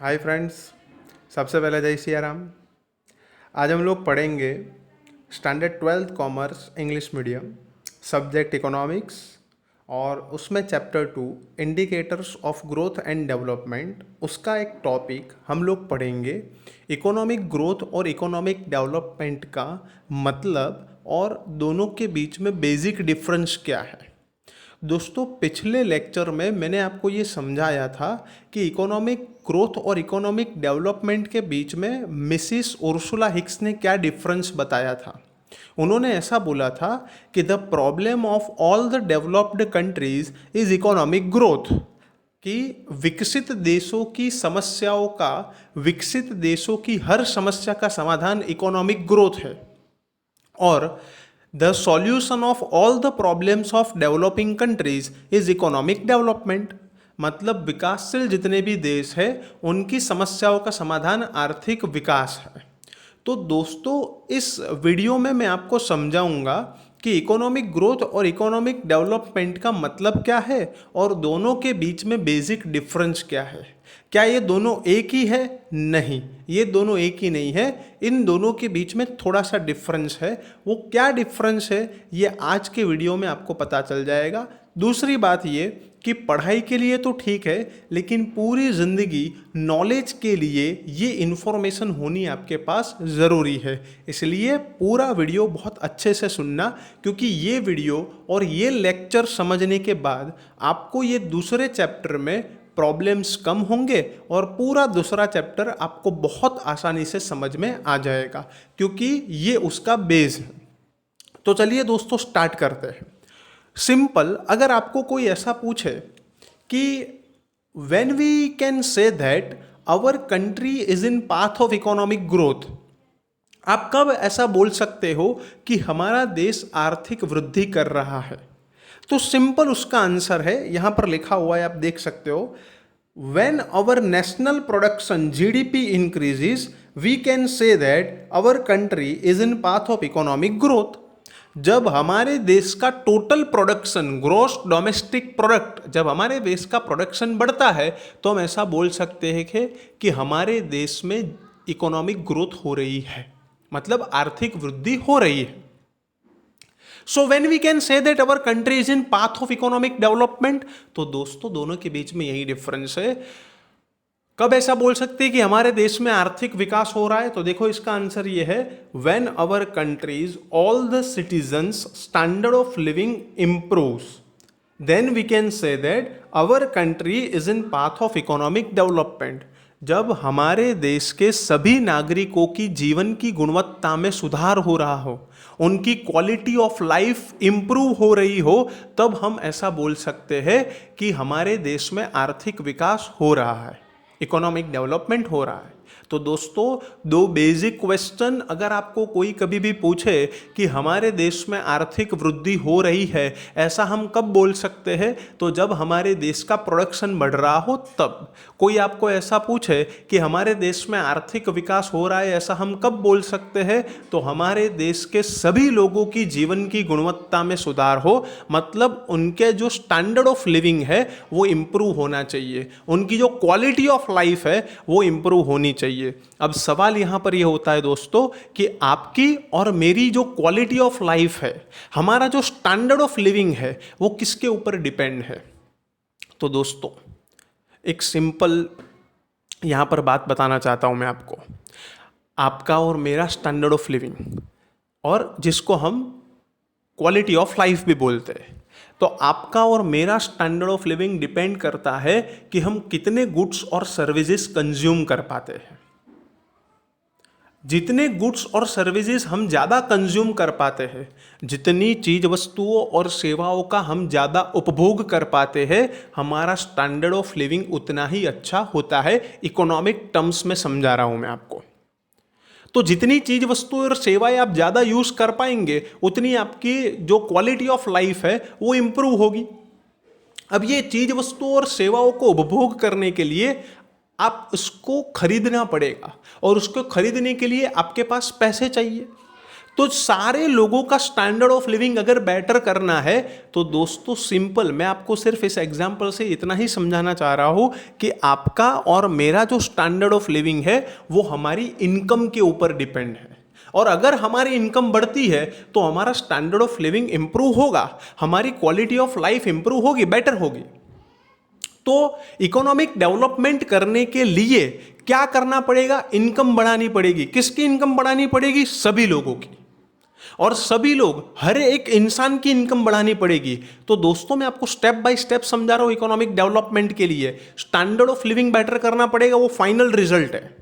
Hi friends. सबसे पहले जय सिया राम। आज हम लोग पढ़ेंगे standard 12th commerce English medium subject economics और उसमें chapter 2 indicators of growth and development. उसका एक टॉपिक हम लोग पढ़ेंगे इकोनॉमिक ग्रोथ और इकोनॉमिक डेवलपमेंट का मतलब और दोनों के बीच में बेसिक डिफरेंस क्या है। दोस्तों, पिछले लेक्चर में मैंने आपको ये समझाया था कि इकोनॉमिक ग्रोथ और इकोनॉमिक डेवलपमेंट के बीच में मिसिस उर्सुला हिक्स ने क्या डिफरेंस बताया था। उन्होंने ऐसा बोला था कि the problem of all the developed countries is economic growth, कि विकसित देशों की समस्याओं का, विकसित देशों की हर समस्या का समाधान इकोनॉमिक ग्रोथ है। और the solution of all the problems of developing countries is economic development, मतलब विकासशील जितने भी देश हैं उनकी समस्याओं का समाधान आर्थिक विकास है। तो दोस्तों, इस वीडियो में मैं आपको समझाऊंगा कि इकोनॉमिक ग्रोथ और इकोनॉमिक डेवलपमेंट का मतलब क्या है और दोनों के बीच में बेसिक डिफरेंस क्या है। क्या ये दोनों एक ही है? नहीं, ये दोनों एक ही नहीं है। इन दोनों के बीच में थोड़ा सा डिफरेंस है। वो क्या डिफरेंस है ये आज के वीडियो में आपको पता चल जाएगा। दूसरी बात ये कि पढ़ाई के लिए तो ठीक है, लेकिन पूरी ज़िंदगी नॉलेज के लिए ये इन्फॉर्मेशन होनी आपके पास ज़रूरी है। इसलिए पूरा वीडियो बहुत अच्छे से सुनना, क्योंकि ये वीडियो और ये लेक्चर समझने के बाद आपको ये दूसरे चैप्टर में प्रॉब्लम्स कम होंगे और पूरा दूसरा चैप्टर आपको बहुत आसानी से समझ में आ जाएगा, क्योंकि ये उसका बेस है। तो चलिए दोस्तों, स्टार्ट करते हैं। सिंपल, अगर आपको कोई ऐसा पूछे कि when we can say that our country is in path of economic growth, आप कब ऐसा बोल सकते हो कि हमारा देश आर्थिक वृद्धि कर रहा है? तो सिंपल उसका आंसर है, यहां पर लिखा हुआ है, आप देख सकते हो। When our national production GDP increases we can say that our country is in path of economic growth. जब हमारे देश का total production, gross domestic product, जब हमारे देश का प्रोडक्शन बढ़ता है तो हम ऐसा बोल सकते हैं कि हमारे देश में इकोनॉमिक ग्रोथ हो रही है, मतलब आर्थिक वृद्धि हो रही है। So when we can say that our country is in path of economic development, तो दोस्तों दोनों के बीच में यही डिफरेंस है। कब ऐसा बोल सकते हैं कि हमारे देश में आर्थिक विकास हो रहा है? तो देखो, इसका आंसर ये है, when our countries all the citizens standard of living improves, then we can say that our country is in path of economic development. जब हमारे देश के सभी नागरिकों की जीवन की गुणवत्ता में सुधार हो रहा हो, उनकी क्वालिटी ऑफ लाइफ इंप्रूव हो रही हो, तब हम ऐसा बोल सकते हैं कि हमारे देश में आर्थिक विकास हो रहा है, इकोनॉमिक डेवलपमेंट हो रहा है। तो दोस्तों, दो बेसिक क्वेश्चन अगर आपको कोई कभी भी पूछे कि हमारे देश में आर्थिक वृद्धि हो रही है, ऐसा हम कब बोल सकते हैं? तो जब हमारे देश का प्रोडक्शन बढ़ रहा हो तब। कोई आपको ऐसा पूछे कि हमारे देश में आर्थिक विकास हो रहा है, ऐसा हम कब बोल सकते हैं? तो हमारे देश के सभी लोगों की जीवन की गुणवत्ता में सुधार हो, मतलब उनके जो स्टैंडर्ड ऑफ लिविंग है वो इम्प्रूव होना चाहिए, उनकी जो क्वालिटी ऑफ लाइफ है वो इम्प्रूव होनी चाहिए। अब सवाल यहां पर यह होता है दोस्तों कि आपकी और मेरी जो क्वालिटी ऑफ लाइफ है, हमारा जो स्टैंडर्ड ऑफ लिविंग है, वो किसके ऊपर डिपेंड है? तो दोस्तों, एक सिंपल यहां पर बात बताना चाहता हूं मैं आपको। आपका और मेरा स्टैंडर्ड ऑफ लिविंग, और जिसको हम क्वालिटी ऑफ लाइफ भी बोलते हैं, तो आपका और मेरा स्टैंडर्ड ऑफ लिविंग डिपेंड करता है कि हम कितने गुड्स और सर्विसेज कंज्यूम कर पाते हैं। जितने गुड्स और सर्विसेज हम ज़्यादा कंज्यूम कर पाते हैं, जितनी चीज वस्तुओं और सेवाओं का हम ज़्यादा उपभोग कर पाते हैं, हमारा स्टैंडर्ड ऑफ लिविंग उतना ही अच्छा होता है। इकोनॉमिक टर्म्स में समझा रहा हूं मैं आपको। तो जितनी चीज वस्तु और सेवाएं आप ज़्यादा यूज़ कर पाएंगे, उतनी आपकी जो क्वालिटी ऑफ लाइफ है वो इम्प्रूव होगी। अब ये चीज वस्तु और सेवाओं को उपभोग करने के लिए आप इसको खरीदना पड़ेगा, और उसको खरीदने के लिए आपके पास पैसे चाहिए। तो सारे लोगों का स्टैंडर्ड ऑफ लिविंग अगर बेटर करना है तो दोस्तों सिंपल, मैं आपको सिर्फ इस एग्जांपल से इतना ही समझाना चाह रहा हूं कि आपका और मेरा जो स्टैंडर्ड ऑफ लिविंग है वो हमारी इनकम के ऊपर डिपेंड है। और अगर हमारी इनकम बढ़ती है तो हमारा स्टैंडर्ड ऑफ लिविंग इंप्रूव होगा, हमारी क्वालिटी ऑफ लाइफ इंप्रूव होगी, बेटर होगी। तो इकोनॉमिक डेवलपमेंट करने के लिए क्या करना पड़ेगा? इनकम बढ़ानी पड़ेगी। किसकी इनकम बढ़ानी पड़ेगी? सभी लोगों की। और सभी लोग, हर एक इंसान की इनकम बढ़ानी पड़ेगी। तो दोस्तों मैं आपको स्टेप बाय स्टेप समझा रहा हूं। इकोनॉमिक डेवलपमेंट के लिए स्टैंडर्ड ऑफ लिविंग बेटर करना पड़ेगा, वो फाइनल रिजल्ट है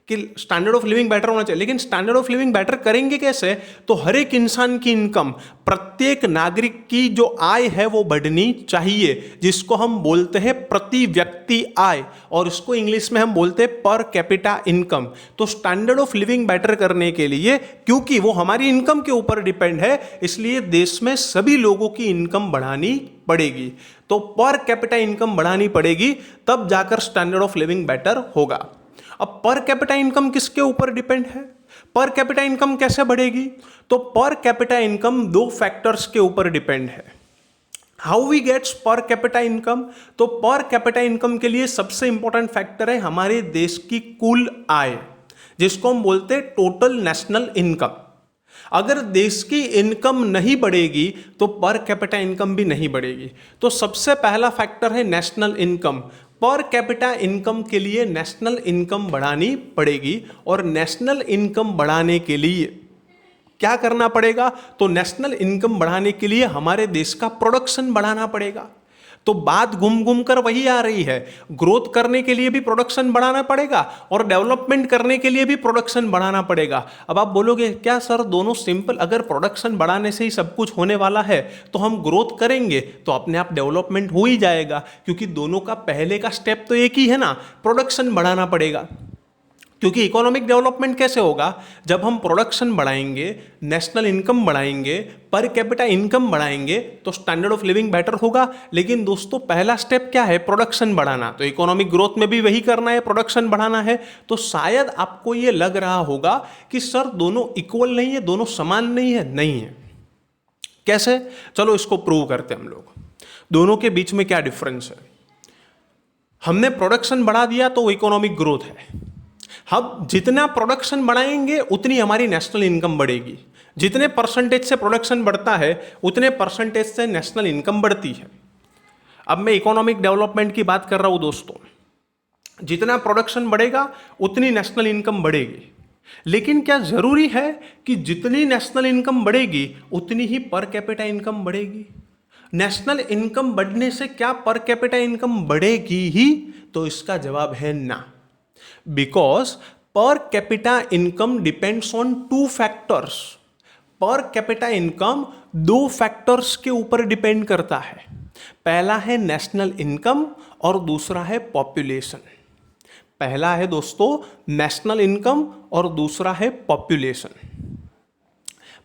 कि स्टैंडर्ड ऑफ लिविंग बेटर होना चाहिए। लेकिन स्टैंडर्ड ऑफ लिविंग बेटर करेंगे कैसे? तो हर एक इंसान की इनकम, प्रत्येक नागरिक की जो आय है वो बढ़नी चाहिए, जिसको हम बोलते हैं प्रति व्यक्ति आय, और इसको इंग्लिश में हम बोलते हैं पर कैपिटा इनकम। तो स्टैंडर्ड ऑफ लिविंग बेटर करने के लिए, क्योंकि वो हमारी इनकम के ऊपर डिपेंड है, इसलिए देश में सभी लोगों की इनकम बढ़ानी पड़ेगी। तो पर कैपिटा इनकम बढ़ानी पड़ेगी, तब जाकर स्टैंडर्ड ऑफ लिविंग बेटर होगा। अब पर कैपिटा इनकम किसके ऊपर डिपेंड है? पर कैपिटा इनकम कैसे बढ़ेगी? तो पर कैपिटा इनकम दो फैक्टर्स के ऊपर डिपेंड है। How we gets per capita income? तो पर कैपिटा इनकम के लिए सबसे इंपॉर्टेंट फैक्टर है हमारे देश की कुल आय, जिसको हम बोलते हैं टोटल नेशनल इनकम। अगर देश की इनकम नहीं बढ़ेगी तो पर कैपिटा इनकम भी नहीं बढ़ेगी। तो सबसे पहला फैक्टर है नेशनल इनकम। पर कैपिटा इनकम के लिए नेशनल इनकम बढ़ानी पड़ेगी, और नेशनल इनकम बढ़ाने के लिए क्या करना पड़ेगा? तो नेशनल इनकम बढ़ाने के लिए हमारे देश का प्रोडक्शन बढ़ाना पड़ेगा। तो बात घूम घूम कर वही आ रही है, ग्रोथ करने के लिए भी प्रोडक्शन बढ़ाना पड़ेगा और डेवलपमेंट करने के लिए भी प्रोडक्शन बढ़ाना पड़ेगा। अब आप बोलोगे क्या सर दोनों सिंपल, अगर प्रोडक्शन बढ़ाने से ही सब कुछ होने वाला है तो हम ग्रोथ करेंगे तो अपने आप डेवलपमेंट हो ही जाएगा, क्योंकि दोनों का पहले का स्टेप तो एक ही है ना, प्रोडक्शन बढ़ाना पड़ेगा। क्योंकि इकोनॉमिक डेवलपमेंट कैसे होगा? जब हम प्रोडक्शन बढ़ाएंगे, नेशनल इनकम बढ़ाएंगे, पर कैपिटा इनकम बढ़ाएंगे, तो स्टैंडर्ड ऑफ लिविंग बेटर होगा। लेकिन दोस्तों पहला स्टेप क्या है? प्रोडक्शन बढ़ाना। तो इकोनॉमिक ग्रोथ में भी वही करना है, प्रोडक्शन बढ़ाना है। तो शायद आपको ये लग रहा होगा कि सर दोनों इक्वल नहीं है, दोनों समान नहीं है। नहीं है। कैसे? चलो इसको प्रूव करते हैं हम लोग। दोनों के बीच में क्या डिफरेंस है? हमने प्रोडक्शन बढ़ा दिया तो इकोनॉमिक ग्रोथ है। हम जितना प्रोडक्शन बढ़ाएंगे उतनी हमारी नेशनल इनकम बढ़ेगी। जितने परसेंटेज से प्रोडक्शन बढ़ता है उतने परसेंटेज से नेशनल इनकम बढ़ती है। अब मैं इकोनॉमिक डेवलपमेंट की बात कर रहा हूं दोस्तों। जितना प्रोडक्शन बढ़ेगा उतनी नेशनल इनकम बढ़ेगी। लेकिन क्या जरूरी है कि जितनी नेशनल इनकम बढ़ेगी उतनी ही पर कैपिटा इनकम बढ़ेगी? नेशनल इनकम बढ़ने से क्या पर कैपिटा इनकम बढ़ेगी ही? तो इसका जवाब है ना। Because per capita income depends on two factors. Per capita income दो फैक्टर्स के ऊपर डिपेंड करता है। पहला है नेशनल इनकम और दूसरा है पॉपुलेशन। पहला है दोस्तों नेशनल इनकम और दूसरा है पॉपुलेशन।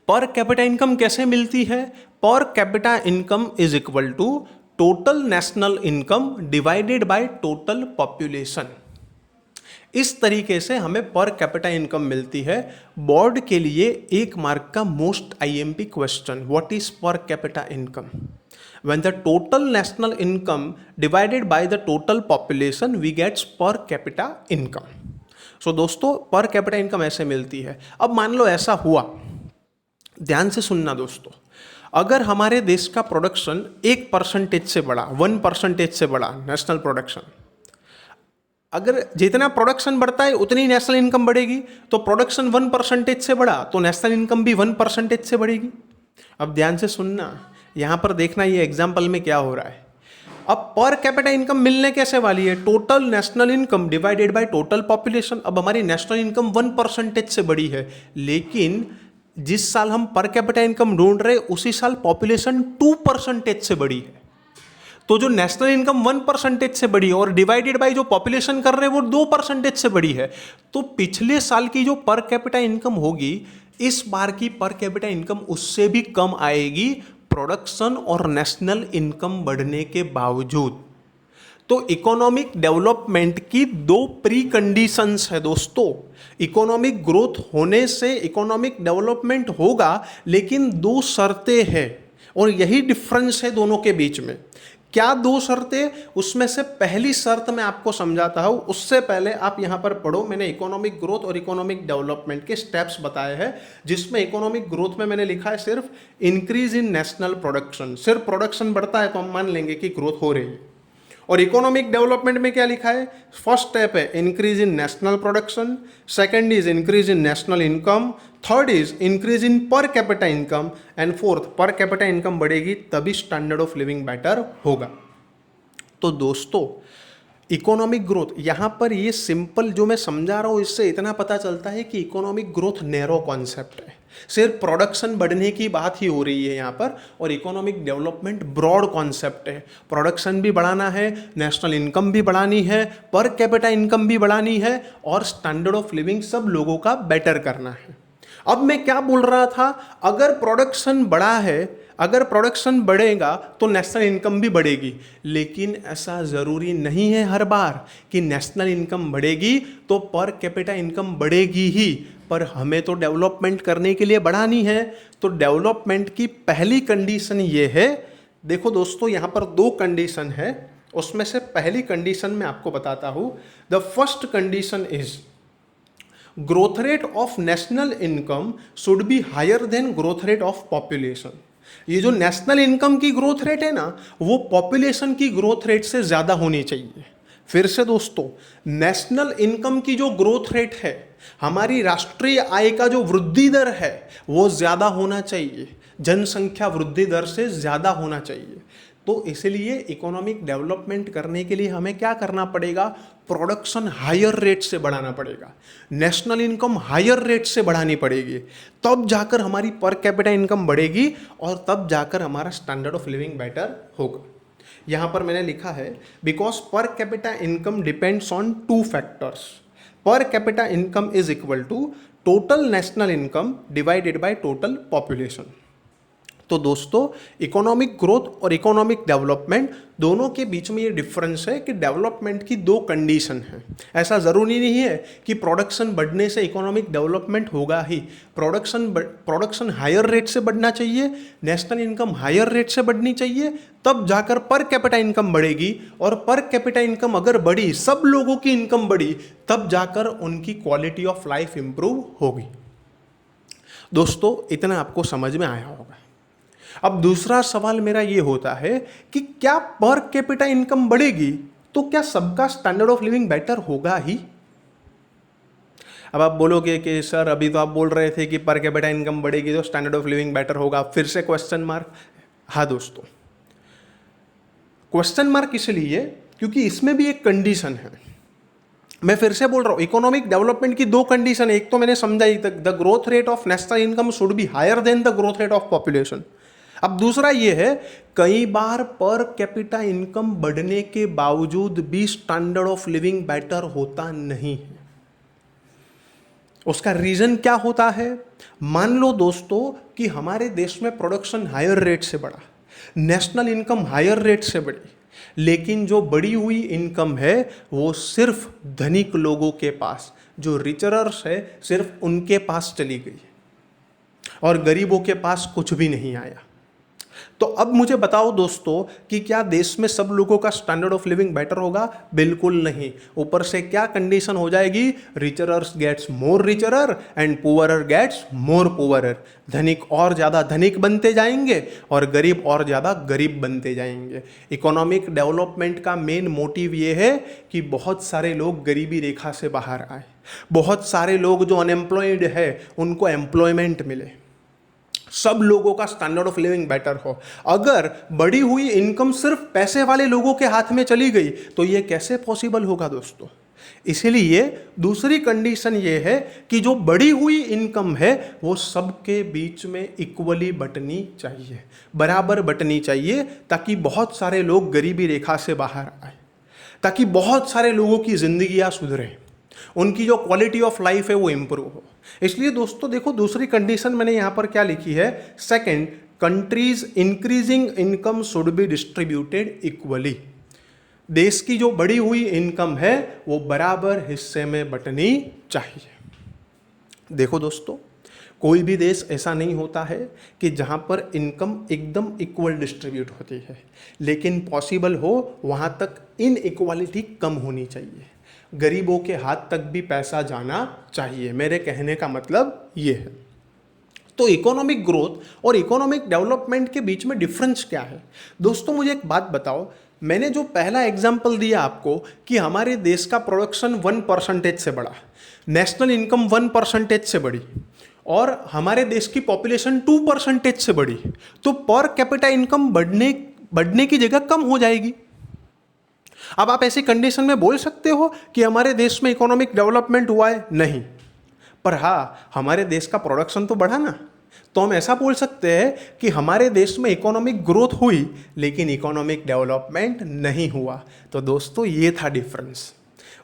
पर कैपिटा इनकम कैसे मिलती है? Per capita income is equal to total national income divided by total population. इस तरीके से हमें पर कैपिटा इनकम मिलती है। बोर्ड के लिए 1 मार्क का most IMP question, what is per capita income? When the total national income divided by the total population we gets per capita income. So दोस्तों पर कैपिटा इनकम ऐसे मिलती है। अब मान लो ऐसा हुआ, ध्यान से सुनना दोस्तों, अगर हमारे देश का प्रोडक्शन 1% से बढ़ा, 1% से बढ़ा नेशनल प्रोडक्शन, अगर जितना प्रोडक्शन बढ़ता है उतनी नेशनल इनकम बढ़ेगी, तो प्रोडक्शन 1% से बढ़ा तो नेशनल इनकम भी 1% से बढ़ेगी। अब ध्यान से सुनना, यहां पर देखना ये एग्जाम्पल में क्या हो रहा है। अब पर कैपिटा इनकम मिलने कैसे वाली है? Total national income divided by total population. अब हमारी नेशनल इनकम 1% से बढ़ी है, लेकिन जिस साल हम पर कैपिटा इनकम ढूंढ रहे उसी साल पॉपुलेशन 2% से बढ़ी है। तो जो नेशनल इनकम 1% से बढ़ी और डिवाइडेड बाय जो पॉपुलेशन कर रहे हैं वो 2% से बढ़ी है। तो पिछले साल की जो पर कैपिटा इनकम होगी, इस बार की पर कैपिटा इनकम उससे भी कम आएगी, प्रोडक्शन और नेशनल इनकम बढ़ने के बावजूद। तो इकोनॉमिक डेवलपमेंट की दो प्री कंडीशंस है दोस्तों। इकोनॉमिक ग्रोथ होने से इकोनॉमिक डेवलपमेंट होगा, लेकिन दो शर्तें हैं और यही डिफरेंस है दोनों के बीच में। क्या दो शर्तें? उसमें से पहली शर्त मैं आपको समझाता हूं, उससे पहले आप यहां पर पढ़ो। मैंने इकोनॉमिक ग्रोथ और इकोनॉमिक डेवलपमेंट के स्टेप्स बताए हैं, जिसमें इकोनॉमिक ग्रोथ में मैंने लिखा है सिर्फ इंक्रीज इन नेशनल प्रोडक्शन। सिर्फ प्रोडक्शन बढ़ता है तो हम मान लेंगे कि ग्रोथ हो रही है। और इकोनॉमिक डेवलपमेंट में क्या लिखा है? फर्स्ट स्टेप है increase in national production, second is increase in national income, third is increase in पर कैपिटा इनकम, एंड फोर्थ पर कैपिटा इनकम बढ़ेगी तभी स्टैंडर्ड ऑफ लिविंग बेटर होगा। तो दोस्तों इकोनॉमिक ग्रोथ, यहाँ पर ये सिंपल जो मैं समझा रहा हूँ इससे इतना पता चलता है कि इकोनॉमिक ग्रोथ नैरो कॉन्सेप्ट है, सिर्फ प्रोडक्शन बढ़ने की बात ही हो रही है यहाँ पर, और इकोनॉमिक डेवलपमेंट ब्रॉड कॉन्सेप्ट है। प्रोडक्शन भी बढ़ाना है, नेशनल इनकम भी बढ़ानी है, पर कैपिटा इनकम भी बढ़ानी है, और स्टैंडर्ड ऑफ लिविंग सब लोगों का बेटर करना है। अब मैं क्या बोल रहा था, अगर प्रोडक्शन बढ़ा है, अगर प्रोडक्शन बढ़ेगा तो नेशनल इनकम भी बढ़ेगी, लेकिन ऐसा ज़रूरी नहीं है हर बार कि नेशनल इनकम बढ़ेगी तो पर कैपिटा इनकम बढ़ेगी ही। पर हमें तो डेवलपमेंट करने के लिए बढ़ानी है। तो डेवलपमेंट की पहली कंडीशन ये है, देखो दोस्तों यहाँ पर दो कंडीशन है, उसमें से पहली कंडीशन मैं आपको बताता हूँ। The first condition is growth rate of national income should be higher than growth rate of population. ये जो नेशनल इनकम की ग्रोथ रेट है ना, वो पॉपुलेशन की ग्रोथ रेट से ज़्यादा होनी चाहिए। फिर से दोस्तों, नेशनल इनकम की जो ग्रोथ रेट है, हमारी राष्ट्रीय आय का जो वृद्धि दर है, वो ज़्यादा होना चाहिए, जनसंख्या वृद्धि दर से ज़्यादा होना चाहिए। तो इसलिए इकोनॉमिक डेवलपमेंट करने के लिए हमें क्या करना पड़ेगा? प्रोडक्शन हायर रेट से बढ़ाना पड़ेगा, नेशनल इनकम हायर रेट से बढ़ानी पड़ेगी, तब जाकर हमारी पर कैपिटा इनकम बढ़ेगी और तब जाकर हमारा स्टैंडर्ड ऑफ लिविंग बेटर होगा। यहाँ पर मैंने लिखा है because per capita income depends on two factors. Per capita income is equal to total national income divided by total population. तो दोस्तों इकोनॉमिक ग्रोथ और इकोनॉमिक डेवलपमेंट दोनों के बीच में ये डिफरेंस है कि डेवलपमेंट की दो कंडीशन है। ऐसा ज़रूरी नहीं है कि प्रोडक्शन बढ़ने से इकोनॉमिक डेवलपमेंट होगा ही। प्रोडक्शन हायर रेट से बढ़ना चाहिए, नेशनल इनकम हायर रेट से बढ़नी चाहिए, तब जाकर पर कैपिटा इनकम बढ़ेगी, और पर कैपिटा इनकम अगर बढ़ी, सब लोगों की इनकम बढ़ी, तब जाकर उनकी क्वालिटी ऑफ लाइफ इंप्रूव होगी। दोस्तों इतना आपको समझ में आया होगा। अब दूसरा सवाल मेरा ये होता है कि क्या पर कैपिटा इनकम बढ़ेगी तो क्या सबका स्टैंडर्ड ऑफ लिविंग बेटर होगा ही? अब आप बोलोगे कि सर अभी तो आप बोल रहे थे कि पर कैपिटा इनकम बढ़ेगी तो स्टैंडर्ड ऑफ लिविंग बेटर होगा, फिर से क्वेश्चन मार्क। हाँ दोस्तों, क्वेश्चन मार्क इसलिए क्योंकि इसमें भी एक कंडीशन है। मैं फिर से बोल रहा हूं, इकोनॉमिक डेवलपमेंट की दो कंडीशन, एक तो मैंने समझाई, the growth rate of national income should be higher than the growth rate of population. अब दूसरा ये है, कई बार पर कैपिटा इनकम बढ़ने के बावजूद भी स्टैंडर्ड ऑफ लिविंग बेटर होता नहीं है। उसका रीजन क्या होता है? मान लो दोस्तों कि हमारे देश में प्रोडक्शन हायर रेट से बढ़ा, नेशनल इनकम हायर रेट से बढ़ी, लेकिन जो बढ़ी हुई इनकम है वो सिर्फ धनिक लोगों के पास, जो रिचरर्स है, सिर्फ उनके पास चली गई और गरीबों के पास कुछ भी नहीं आया। तो अब मुझे बताओ दोस्तों कि क्या देश में सब लोगों का स्टैंडर्ड ऑफ लिविंग बेटर होगा? बिल्कुल नहीं। ऊपर से क्या कंडीशन हो जाएगी? Richers gets more richer and poorer gets more poorer. धनिक और ज़्यादा धनिक बनते जाएंगे और गरीब और ज़्यादा गरीब बनते जाएंगे। इकोनॉमिक डेवलपमेंट का मेन मोटिव ये है कि बहुत सारे लोग गरीबी रेखा से बाहर आए, बहुत सारे लोग जो अनएम्प्लॉयड है उनको एम्प्लॉयमेंट मिले, सब लोगों का स्टैंडर्ड ऑफ लिविंग बेटर हो। अगर बढ़ी हुई इनकम सिर्फ पैसे वाले लोगों के हाथ में चली गई तो ये कैसे पॉसिबल होगा दोस्तों? इसीलिए दूसरी कंडीशन ये है कि जो बढ़ी हुई इनकम है वो सबके बीच में इक्वली बंटनी चाहिए, बराबर बंटनी चाहिए, ताकि बहुत सारे लोग गरीबी रेखा से बाहर आए, ताकि बहुत सारे लोगों की जिंदगियां सुधरें, उनकी जो क्वालिटी ऑफ लाइफ है वो इम्प्रूव हो। इसलिए दोस्तों देखो, दूसरी कंडीशन मैंने यहाँ पर क्या लिखी है? Second, countries increasing income should be distributed equally. देश की जो बढ़ी हुई इनकम है वो बराबर हिस्से में बंटनी चाहिए। देखो दोस्तों, कोई भी देश ऐसा नहीं होता है कि जहाँ पर इनकम एकदम इक्वल डिस्ट्रीब्यूट होती है, लेकिन पॉसिबल हो वहाँ तक इनइक्वालिटी कम होनी चाहिए, गरीबों के हाथ तक भी पैसा जाना चाहिए। मेरे कहने का मतलब ये है। तो इकोनॉमिक ग्रोथ और इकोनॉमिक डेवलपमेंट के बीच में डिफरेंस क्या है? दोस्तों मुझे एक बात बताओ, मैंने जो पहला एग्जाम्पल दिया आपको कि हमारे देश का प्रोडक्शन 1% से बढ़ा, नेशनल इनकम 1% से बढ़ी और हमारे देश की पॉपुलेशन 2% से बढ़ी, तो पर कैपिटा इनकम बढ़ने की जगह कम हो जाएगी। अब आप ऐसी कंडीशन में बोल सकते हो कि हमारे देश में इकोनॉमिक डेवलपमेंट हुआ है? नहीं, पर हाँ हमारे देश का प्रोडक्शन तो बढ़ा ना। तो हम ऐसा बोल सकते हैं कि हमारे देश में इकोनॉमिक ग्रोथ हुई लेकिन इकोनॉमिक डेवलपमेंट नहीं हुआ। तो दोस्तों ये था डिफरेंस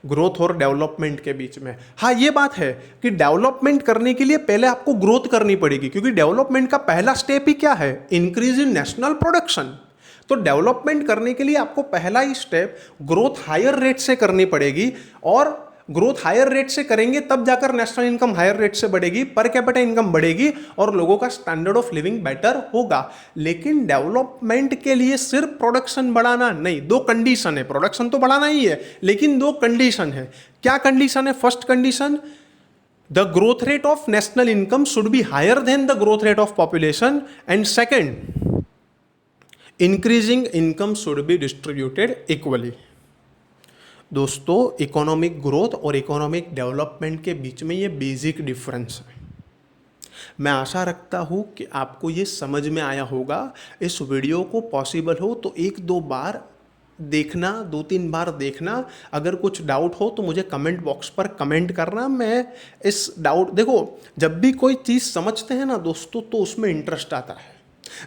ग्रोथ और डेवलपमेंट के बीच में। हाँ ये बात है कि डेवलपमेंट करने के लिए पहले आपको ग्रोथ करनी पड़ेगी, क्योंकि डेवलपमेंट का पहला स्टेप ही क्या है? Increase in national production. तो डेवलपमेंट करने के लिए आपको पहला ही स्टेप ग्रोथ हायर रेट से करनी पड़ेगी, और ग्रोथ हायर रेट से करेंगे तब जाकर नेशनल इनकम हायर रेट से बढ़ेगी, पर कैपिटा इनकम बढ़ेगी और लोगों का स्टैंडर्ड ऑफ लिविंग बेटर होगा। लेकिन डेवलपमेंट के लिए सिर्फ प्रोडक्शन बढ़ाना नहीं, दो कंडीशन है। प्रोडक्शन तो बढ़ाना ही है लेकिन दो कंडीशन है। क्या कंडीशन है? First condition, the growth rate of national income should be higher than the growth rate of population, and second, increasing income should be distributed equally. दोस्तों इकोनॉमिक ग्रोथ और इकोनॉमिक डेवलपमेंट के बीच में ये basic difference है। मैं आशा रखता हूँ कि आपको ये समझ में आया होगा। इस वीडियो को पॉसिबल हो तो 1-2 बार देखना, 2-3 बार देखना। अगर कुछ डाउट हो तो मुझे कमेंट बॉक्स पर कमेंट करना। मैं इस डाउट, देखो जब भी कोई चीज़ समझते हैं ना दोस्तों तो उसमें इंटरेस्ट आता है,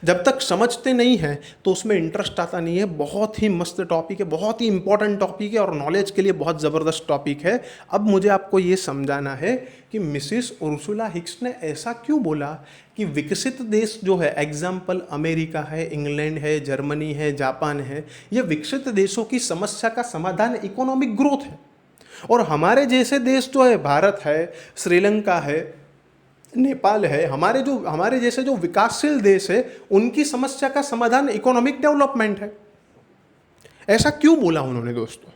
जब तक समझते नहीं हैं तो उसमें इंटरेस्ट आता नहीं है। बहुत ही मस्त टॉपिक है, बहुत ही इंपॉर्टेंट टॉपिक है और नॉलेज के लिए बहुत ज़बरदस्त टॉपिक है। अब मुझे आपको ये समझाना है कि मिसिस उर्सुला हिक्स ने ऐसा क्यों बोला कि विकसित देश जो है, एग्जाम्पल अमेरिका है, इंग्लैंड है, जर्मनी है, जापान है, ये विकसित देशों की समस्या का समाधान इकोनॉमिक ग्रोथ है, और हमारे जैसे देश जो है, भारत है, श्रीलंका है, नेपाल है, हमारे जैसे जो विकासशील देश है, उनकी समस्या का समाधान इकोनॉमिक डेवलपमेंट है। ऐसा क्यों बोला उन्होंने दोस्तों?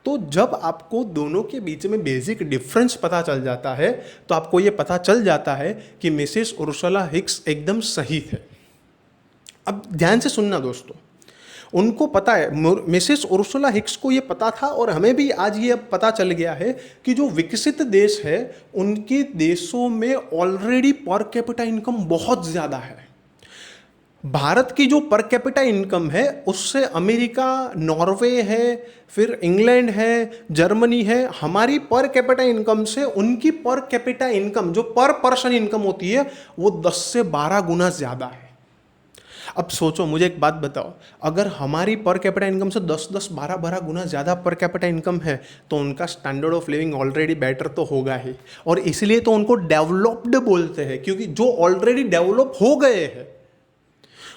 तो जब आपको दोनों के बीच में बेसिक डिफरेंस पता चल जाता है तो आपको ये पता चल जाता है कि मिसेस उर्सुला हिक्स एकदम सही थे। अब ध्यान से सुनना दोस्तों, उनको पता है, मिसेस उर्सुला हिक्स को ये पता था और हमें भी आज ये पता चल गया है कि जो विकसित देश है उनके देशों में ऑलरेडी पर कैपिटा इनकम बहुत ज़्यादा है। भारत की जो पर कैपिटा इनकम है उससे अमेरिका, नॉर्वे है, फिर इंग्लैंड है, जर्मनी है, हमारी पर कैपिटा इनकम से उनकी पर कैपिटा इनकम जो पर पर्सन इनकम होती है वो 10 से 12 गुना ज़्यादा है। अब सोचो, मुझे एक बात बताओ, अगर हमारी पर कैपिटा इनकम से 10-10, 12-12 गुना ज़्यादा पर कैपिटा इनकम है तो उनका standard of living already better तो होगा ही, और इसलिए तो उनको डेवलप्ड बोलते हैं, क्योंकि जो ऑलरेडी डेवलप हो गए हैं,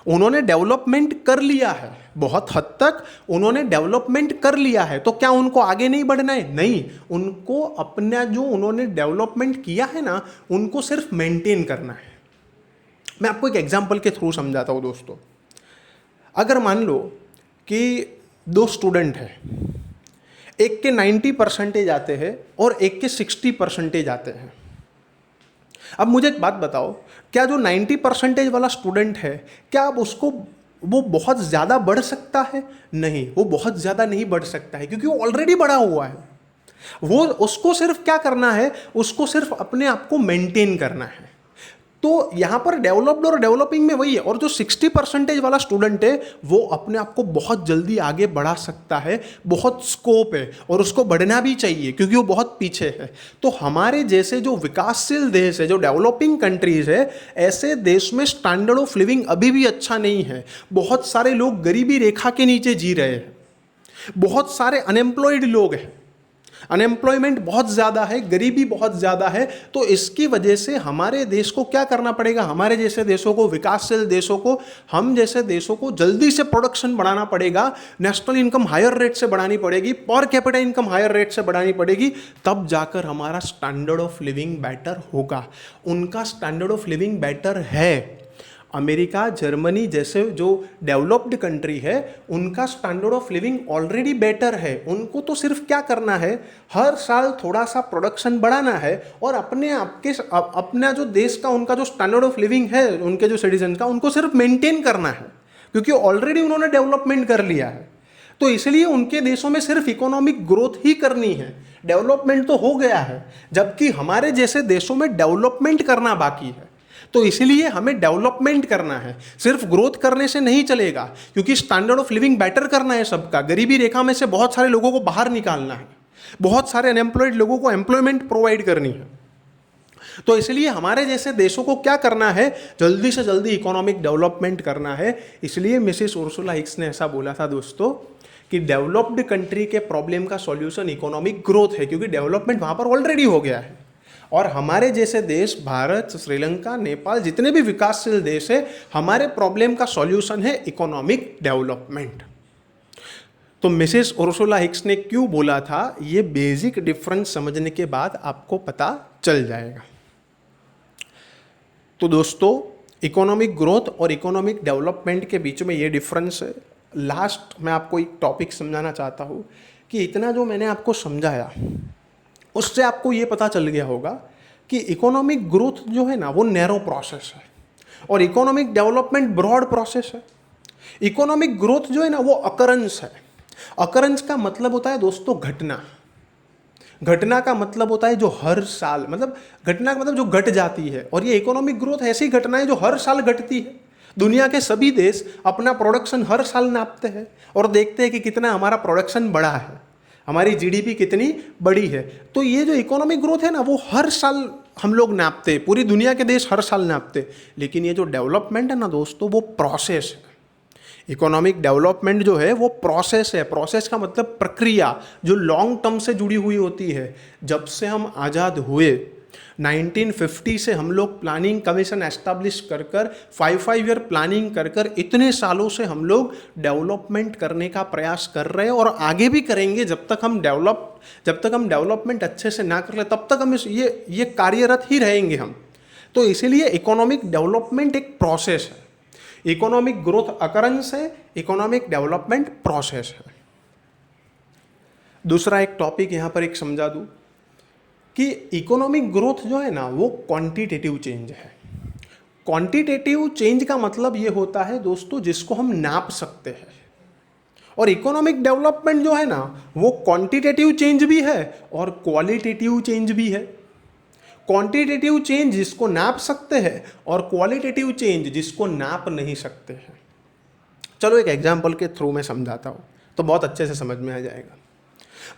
उन्होंने डेवलपमेंट कर लिया है, बहुत हद तक उन्होंने डेवलपमेंट कर लिया है। तो क्या उनको आगे नहीं बढ़ना है? नहीं, उनको अपना जो उन्होंने डेवलपमेंट किया है ना, उनको सिर्फ मेंटेन करना है। मैं आपको एक एग्जाम्पल के थ्रू समझाता हूँ दोस्तों। अगर मान लो कि 2 स्टूडेंट हैं, एक के 90% आते हैं और एक के 60% आते हैं। अब मुझे एक बात बताओ, क्या जो 90% वाला स्टूडेंट है, क्या अब उसको वो बहुत ज़्यादा बढ़ सकता है? नहीं, वो बहुत ज़्यादा नहीं बढ़ सकता है, क्योंकि वो ऑलरेडी बढ़ा हुआ है। वो उसको सिर्फ क्या करना है, उसको सिर्फ अपने आप को मेंटेन करना है। तो यहाँ पर डेवलप्ड और डेवलपिंग में वही है। और जो 60% वाला स्टूडेंट है वो अपने आप को बहुत जल्दी आगे बढ़ा सकता है, बहुत स्कोप है और उसको बढ़ना भी चाहिए क्योंकि वो बहुत पीछे है। तो हमारे जैसे जो विकासशील देश है, जो डेवलपिंग कंट्रीज है, ऐसे देश में स्टैंडर्ड ऑफ लिविंग अभी भी अच्छा नहीं है। बहुत सारे लोग गरीबी रेखा के नीचे जी रहे हैं, बहुत सारे अनएम्प्लॉयड लोग हैं। अनएम्प्लॉयमेंट बहुत ज़्यादा है, गरीबी बहुत ज़्यादा है। तो इसकी वजह से हमारे देश को क्या करना पड़ेगा, हमारे जैसे देशों को, विकासशील देशों को, हम जैसे देशों को जल्दी से प्रोडक्शन बढ़ाना पड़ेगा, नेशनल इनकम हायर रेट से बढ़ानी पड़ेगी, पर कैपिटा इनकम हायर रेट से बढ़ानी पड़ेगी, तब जाकर हमारा स्टैंडर्ड ऑफ लिविंग बेटर होगा। उनका स्टैंडर्ड ऑफ लिविंग बेटर है। अमेरिका, जर्मनी जैसे जो डेवलप्ड कंट्री है, उनका standard of living already better है। उनको तो सिर्फ क्या करना है, हर साल थोड़ा सा प्रोडक्शन बढ़ाना है और अपने अपना जो देश का उनका जो स्टैंडर्ड ऑफ लिविंग है उनके जो सिटीजन का, उनको सिर्फ मेंटेन करना है, क्योंकि ऑलरेडी उन्होंने डेवलपमेंट कर लिया है। तो इसलिए उनके देशों में सिर्फ इकोनॉमिक ग्रोथ ही करनी है, डेवलपमेंट तो हो गया है, जबकि हमारे जैसे देशों में डेवलपमेंट करना बाकी है। तो इसलिए हमें डेवलपमेंट करना है, सिर्फ ग्रोथ करने से नहीं चलेगा, क्योंकि स्टैंडर्ड ऑफ लिविंग बेटर करना है सबका। गरीबी रेखा में से बहुत सारे लोगों को बाहर निकालना है, बहुत सारे अनएम्प्लॉयड लोगों को एम्प्लॉयमेंट प्रोवाइड करनी है। तो इसलिए हमारे जैसे देशों को क्या करना है, जल्दी से जल्दी इकोनॉमिक डेवलपमेंट करना है। इसलिए मिसेस उर्सुला हिक्स ने ऐसा बोला था दोस्तों कि डेवलप्ड कंट्री के प्रॉब्लम का सॉल्यूशन इकोनॉमिक ग्रोथ है, क्योंकि डेवलपमेंट वहाँ पर ऑलरेडी हो गया है। और हमारे जैसे देश, भारत, श्रीलंका, नेपाल, जितने भी विकासशील देश है, हमारे प्रॉब्लम का सॉल्यूशन है इकोनॉमिक डेवलपमेंट। तो मिसेस उर्सुला हिक्स ने क्यों बोला था, ये बेसिक डिफरेंस समझने के बाद आपको पता चल जाएगा। तो दोस्तों, इकोनॉमिक ग्रोथ और इकोनॉमिक डेवलपमेंट के बीच में ये डिफरेंस है। लास्ट मैं आपको एक टॉपिक समझाना चाहता हूँ कि इतना जो मैंने आपको समझाया उससे आपको ये पता चल गया होगा कि इकोनॉमिक ग्रोथ जो है ना वो नैरो प्रोसेस है और इकोनॉमिक डेवलपमेंट ब्रॉड प्रोसेस है। इकोनॉमिक ग्रोथ जो है ना वो अकरेंस है। अकरेंस का मतलब होता है दोस्तों घटना। घटना का मतलब होता है जो हर साल, मतलब घटना का मतलब जो घट जाती है, और ये इकोनॉमिक ग्रोथ ऐसी घटना है जो हर साल घटती है। दुनिया के सभी देश अपना प्रोडक्शन हर साल नापते हैं और देखते हैं कि कितना हमारा प्रोडक्शन बढ़ा है, हमारी जीडीपी कितनी बड़ी है। तो ये जो इकोनॉमिक ग्रोथ है ना वो हर साल हम लोग नापते, पूरी दुनिया के देश हर साल नापते। लेकिन ये जो डेवलपमेंट है ना दोस्तों, वो प्रोसेस है। इकोनॉमिक डेवलपमेंट जो है वो प्रोसेस है। प्रोसेस का मतलब प्रक्रिया जो लॉन्ग टर्म से जुड़ी हुई होती है। जब से हम आज़ाद हुए 1950 से हम लोग प्लानिंग कमीशन एस्टैब्लिश कर 5 ईयर प्लानिंग कर इतने सालों से हम लोग डेवलपमेंट करने का प्रयास कर रहे हैं और आगे भी करेंगे। जब तक हम डेवलपमेंट अच्छे से ना कर ले तब तक हम ये कार्यरत ही रहेंगे हम। तो इसीलिए इकोनॉमिक डेवलपमेंट एक प्रोसेस है। इकोनॉमिक ग्रोथ अकरेंस है, इकोनॉमिक डेवलपमेंट प्रोसेस है। दूसरा एक टॉपिक यहाँ पर एक समझा दूँ कि इकोनॉमिक ग्रोथ जो है ना वो क्वांटिटेटिव चेंज है। क्वांटिटेटिव चेंज का मतलब ये होता है दोस्तों जिसको हम नाप सकते हैं, और इकोनॉमिक डेवलपमेंट जो है ना वो क्वांटिटेटिव चेंज भी है और क्वालिटेटिव चेंज भी है। क्वांटिटेटिव चेंज जिसको नाप सकते हैं और क्वालिटेटिव चेंज जिसको नाप नहीं सकते हैं। चलो एक एग्जांपल के थ्रू मैं समझाता हूँ तो बहुत अच्छे से समझ में आ जाएगा।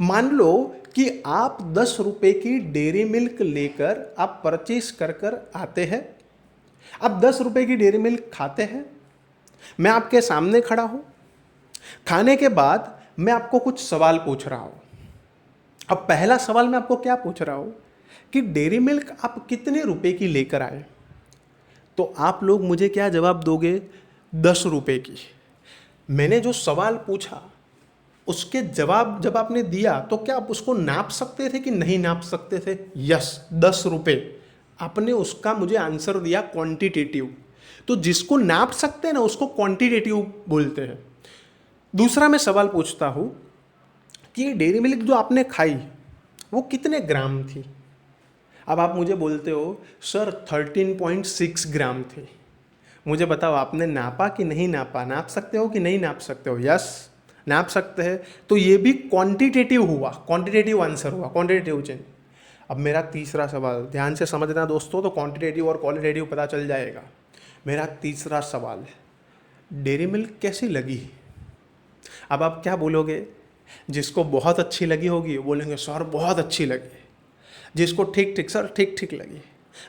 मान लो कि आप 10 रुपए की डेयरी मिल्क लेकर आप परचेस कर आते हैं। आप 10 रुपए की डेयरी मिल्क खाते हैं। मैं आपके सामने खड़ा हूँ। खाने के बाद मैं आपको कुछ सवाल पूछ रहा हूँ। अब पहला सवाल मैं आपको क्या पूछ रहा हूँ कि डेयरी मिल्क आप कितने रुपए की लेकर आए। तो आप लोग मुझे क्या जवाब दोगे, 10 रुपए की। मैंने जो सवाल पूछा उसके जवाब जब आपने दिया तो क्या आप उसको नाप सकते थे कि नहीं नाप सकते थे? यस, 10 रुपए। आपने उसका मुझे आंसर दिया क्वांटिटेटिव। तो जिसको नाप सकते हैं ना उसको क्वांटिटेटिव बोलते हैं। दूसरा मैं सवाल पूछता हूँ कि डेयरी मिल्क जो आपने खाई वो कितने ग्राम थी। अब आप मुझे बोलते हो सर 13.6 ग्राम थी। मुझे बताओ आपने नापा कि नहीं नापा? नाप सकते हो कि नहीं नाप सकते हो? यस, नाप सकते हैं। तो ये भी क्वांटिटेटिव हुआ, क्वांटिटेटिव आंसर हुआ, क्वांटिटेटिव चेंज। अब मेरा तीसरा सवाल ध्यान से समझना दोस्तों, तो क्वांटिटेटिव और क्वालिटेटिव पता चल जाएगा। मेरा तीसरा सवाल है, डेयरी मिल्क कैसी लगी? अब आप क्या बोलोगे? जिसको बहुत अच्छी लगी होगी वो बोलेंगे सर बहुत अच्छी लगी। जिसको ठीक ठीक, सर ठीक ठीक लगी।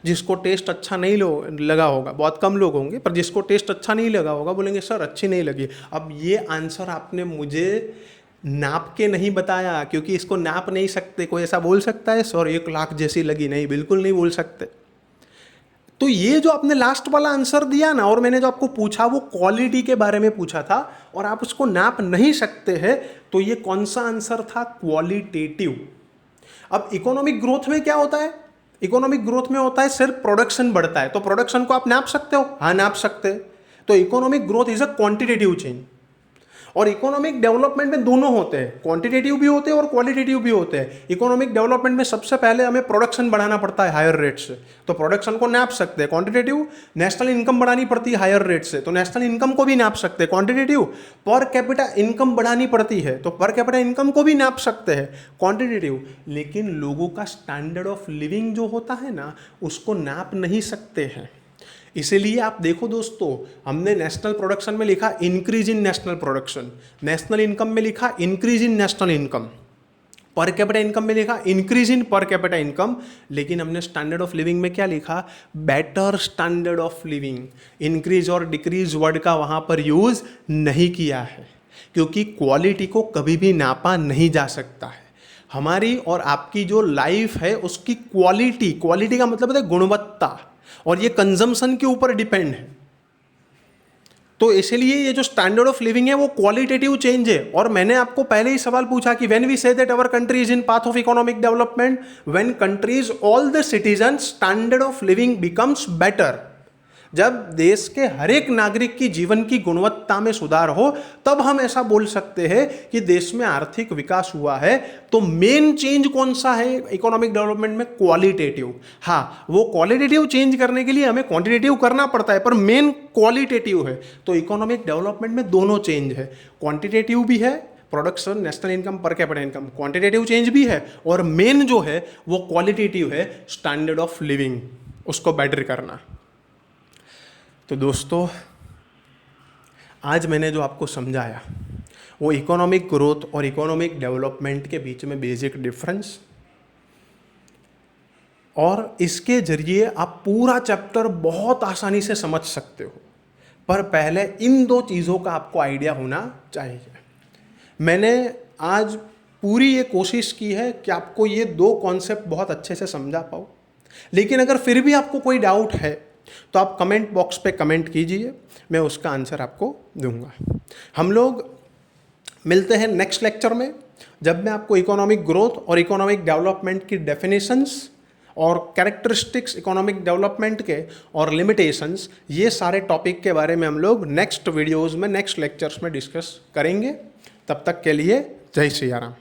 जिसको टेस्ट अच्छा नहीं लगा होगा, बहुत कम लोग होंगे, पर जिसको टेस्ट अच्छा नहीं लगा होगा बोलेंगे सर अच्छी नहीं लगी। अब ये आंसर आपने मुझे नाप के नहीं बताया, क्योंकि इसको नाप नहीं सकते। कोई ऐसा बोल सकता है सर 1,00,000 जैसी लगी? नहीं, बिल्कुल नहीं बोल सकते। तो ये जो आपने लास्ट वाला आंसर दिया ना, और मैंने जो आपको पूछा वो क्वालिटी के बारे में पूछा था, और आप उसको नाप नहीं सकते हैं, तो ये कौन सा आंसर था? क्वालिटेटिव। अब इकोनॉमिक ग्रोथ में क्या होता है? इकोनॉमिक ग्रोथ में होता है सिर्फ प्रोडक्शन बढ़ता है, तो प्रोडक्शन को आप नाप सकते हो? हाँ, नाप सकते हैं। तो economic growth is a quantitative change. और इकोनॉमिक डेवलपमेंट में दोनों होते हैं, क्वांटिटेटिव भी होते हैं और क्वालिटेटिव भी होते हैं। इकोनॉमिक डेवलपमेंट में सबसे पहले हमें प्रोडक्शन बढ़ाना पड़ता है हायर रेट से, तो प्रोडक्शन को नाप सकते हैं क्वांटिटेटिव। नेशनल इनकम बढ़ानी पड़ती है हायर रेट से, तो नेशनल इनकम को भी नाप सकते हैं क्वांटिटेटिव। पर कैपिटा इनकम बढ़ानी पड़ती है, तो पर कैपिटा इनकम को भी नाप सकते हैं क्वांटिटेटिव। लेकिन लोगों का स्टैंडर्ड ऑफ लिविंग जो होता है ना, उसको नाप नहीं सकते हैं। इसीलिए आप देखो दोस्तों, हमने नेशनल प्रोडक्शन में लिखा increase in national production, national income में लिखा इंक्रीज इन नेशनल इनकम, पर कैपिटा इनकम में लिखा इंक्रीज इन पर कैपिटा इनकम। लेकिन हमने स्टैंडर्ड ऑफ लिविंग में क्या लिखा? Better standard of living. Increase और डिक्रीज वर्ड का वहाँ पर यूज नहीं किया है, क्योंकि क्वालिटी को कभी भी नापा नहीं जा सकता है। हमारी और आपकी जो लाइफ है उसकी क्वालिटी, क्वालिटी का मतलब है गुणवत्ता, और ये कंजम्पशन के ऊपर डिपेंड है। तो इसलिए ये जो स्टैंडर्ड ऑफ लिविंग है वो क्वालिटेटिव चेंज है। और मैंने आपको पहले ही सवाल पूछा कि when we say that our country is in path of economic development, when countries all the citizen standard of living becomes better. जब देश के हर एक नागरिक की जीवन की गुणवत्ता में सुधार हो, तब हम ऐसा बोल सकते हैं कि देश में आर्थिक विकास हुआ है। तो मेन चेंज कौन सा है इकोनॉमिक डेवलपमेंट में? क्वालिटेटिव। हाँ, वो क्वालिटेटिव चेंज करने के लिए हमें क्वांटिटेटिव करना पड़ता है, पर मेन क्वालिटेटिव है। तो इकोनॉमिक डेवलपमेंट में दोनों चेंज है, क्वांटिटेटिव भी है, प्रोडक्शन, नेशनल इनकम, पर कैपिटा इनकम, क्वांटिटेटिव चेंज भी है, और मेन जो है वो क्वालिटेटिव है, स्टैंडर्ड ऑफ लिविंग, उसको बेटर करना। तो दोस्तों, आज मैंने जो आपको समझाया वो इकोनॉमिक ग्रोथ और इकोनॉमिक डेवलपमेंट के बीच में बेसिक डिफरेंस, और इसके जरिए आप पूरा चैप्टर बहुत आसानी से समझ सकते हो। पर पहले इन दो चीज़ों का आपको आइडिया होना चाहिए। मैंने आज पूरी ये कोशिश की है कि आपको ये दो कॉन्सेप्ट बहुत अच्छे से समझा पाऊँ। लेकिन अगर फिर भी आपको कोई डाउट है तो आप कमेंट बॉक्स पे कमेंट कीजिए, मैं उसका आंसर आपको दूंगा। हम लोग मिलते हैं नेक्स्ट लेक्चर में, जब मैं आपको इकोनॉमिक ग्रोथ और इकोनॉमिक डेवलपमेंट की डेफिनेशंस और कैरेक्टरिस्टिक्स इकोनॉमिक डेवलपमेंट के और लिमिटेशंस, ये सारे टॉपिक के बारे में हम लोग नेक्स्ट वीडियोज़ में, नेक्स्ट लेक्चर्स में डिस्कस करेंगे। तब तक के लिए जय श्री राम।